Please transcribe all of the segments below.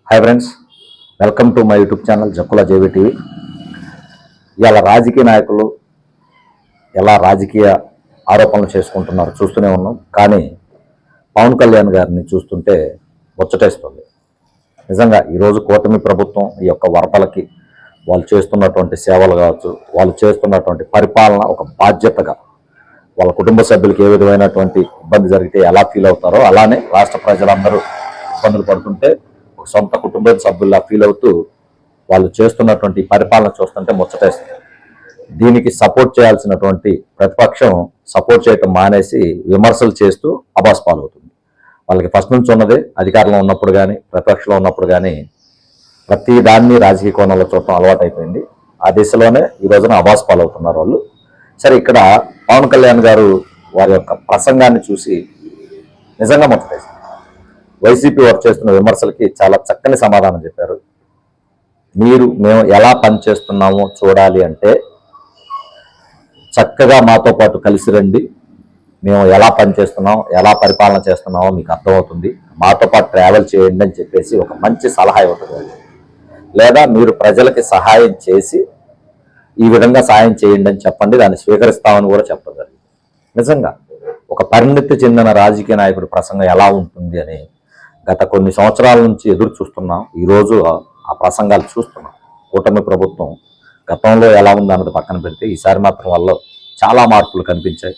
Hi friends, welcome to my YouTube channel Jakkula JV TV. ఇవాళ రాజకీయ నాయకులు ఎలా రాజకీయ ఆరోపణలు చేసుకుంటున్నారు చూస్తూనే ఉన్నాం. కానీ పవన్ కళ్యాణ్ గారిని చూస్తుంటే ముచ్చటేస్తుంది. నిజంగా ఈరోజు కూటమి ప్రభుత్వం ఈ యొక్క వరదలకి వాళ్ళు చేస్తున్నటువంటి సేవలు కావచ్చు, వాళ్ళు చేస్తున్నటువంటి పరిపాలన ఒక బాధ్యతగా వాళ్ళ కుటుంబ సభ్యులకి ఏ విధమైనటువంటి ఇబ్బంది జరిగితే ఎలా ఫీల్ అవుతారో అలానే రాష్ట్ర ప్రజలందరూ ఇబ్బందులు పడుతుంటే ఒక సొంత కుటుంబ సభ్యుల్లా ఫీల్ అవుతూ వాళ్ళు చేస్తున్నటువంటి పరిపాలన చూస్తుంటే ముచ్చటేస్తుంది. దీనికి సపోర్ట్ చేయాల్సినటువంటి ప్రతిపక్షం సపోర్ట్ చేయటం మానేసి విమర్శలు చేస్తూ అబాస్ పాలవుతుంది. వాళ్ళకి ఫస్ట్ నుంచి ఉన్నదే అధికారంలో ఉన్నప్పుడు కానీ ప్రతిపక్షంలో ఉన్నప్పుడు కానీ ప్రతి దాన్ని రాజకీయ కోణంలో చూడటం అలవాటైపోయింది. ఆ దిశలోనే ఈ రోజున అబాస్ పాలవుతున్నారు వాళ్ళు. సరే, ఇక్కడ పవన్ కళ్యాణ్ గారు వారి యొక్క ప్రసంగాన్ని చూసి నిజంగా ముచ్చటేసింది. వైసీపీ వారు చేస్తున్న విమర్శలకి చాలా చక్కని సమాధానం చెప్పారు. మేము ఎలా పనిచేస్తున్నామో చూడాలి అంటే చక్కగా మాతో పాటు కలిసి రండి. మేము ఎలా పనిచేస్తున్నాం, ఎలా పరిపాలన చేస్తున్నామో మీకు అర్థమవుతుంది. మాతో పాటు ట్రావెల్ చేయండి అని చెప్పేసి ఒక మంచి సలహా ఇవ్వటం, లేదా మీరు ప్రజలకి సహాయం చేసి ఈ విధంగా సహాయం చేయండి అని చెప్పండి, దాన్ని స్వీకరిస్తామని కూడా చెప్పగలరు. నిజంగా ఒక పరిణితి చెందిన రాజకీయ నాయకుడి ప్రసంగం ఎలా ఉంటుంది అని గత కొన్ని సంవత్సరాల నుంచి ఎదురు చూస్తున్నాం. ఈరోజు ఆ ప్రసంగాలు చూస్తున్నాం. కూటమి ప్రభుత్వం గతంలో ఎలా ఉంది అన్నది పక్కన పెడితే ఈసారి మాత్రం వల్ల చాలా మార్పులు కనిపించాయి.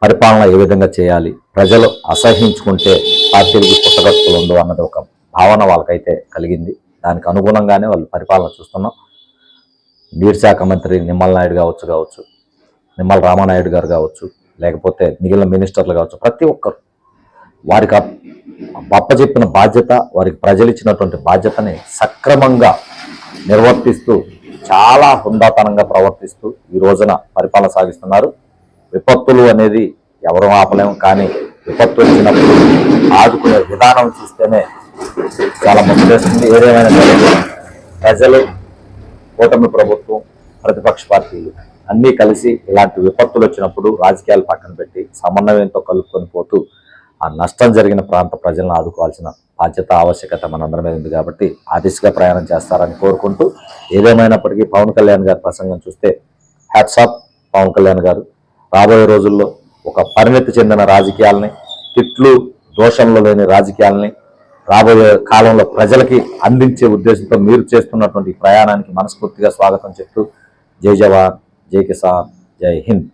పరిపాలన ఏ విధంగా చేయాలి, ప్రజలు అసహించుకుంటే పార్టీలకు పుట్టగతులు ఉండవు అన్నది ఒక భావన వాళ్ళకైతే కలిగింది. దానికి అనుగుణంగానే వాళ్ళు పరిపాలన చూస్తున్నాం. నీటి శాఖ మంత్రి నిమ్మల నాయుడు కావచ్చు, నిమ్మల రామానాయుడు గారు కావచ్చు, లేకపోతే మిగిలిన మినిస్టర్లు కావచ్చు, ప్రతి ఒక్కరు వారికి అప్పచెప్పిన బాధ్యత, వారికి ప్రజలు ఇచ్చినటువంటి బాధ్యతని సక్రమంగా నిర్వర్తిస్తూ చాలా హుందాతనంగా ప్రవర్తిస్తూ ఈ రోజున పరిపాలన సాగిస్తున్నారు. విపత్తులు అనేది ఎవరూ ఆపలేము, కానీ విపత్తు వచ్చినప్పుడు ఆదుకునే విధానం చూస్తేనే చాలా ముఖ్యమేస్తుంది. ఏదేమైనా సరే ప్రజలు, కూటమి ప్రభుత్వం, ప్రతిపక్ష పార్టీలు అన్నీ కలిసి ఇలాంటి విపత్తులు వచ్చినప్పుడు రాజకీయాలు పక్కన పెట్టి సమన్వయంతో కలుపుకొని పోతూ ఆ నష్టం జరిగిన ప్రాంత ప్రజలను ఆదుకోవాల్సిన బాధ్యత, ఆవశ్యకత మనందరి మీద ఉంది. కాబట్టి ఆ దిశగా ప్రయాణం చేస్తారని కోరుకుంటూ, ఏదేమైనప్పటికీ పవన్ కళ్యాణ్ గారి ప్రసంగం చూస్తే హ్యాట్స్ ఆఫ్ పవన్ కళ్యాణ్ గారు. రాబోయే రోజుల్లో ఒక పరిణతి చెందిన రాజకీయాలని, తిట్లు దోషంలో లేని రాజకీయాలని రాబోయే కాలంలో ప్రజలకి అందించే ఉద్దేశంతో మీరు చేస్తున్నటువంటి ప్రయాణానికి మనస్ఫూర్తిగా స్వాగతం చెప్తూ జై జవాన్, జై కిసాన్, జై హింద్.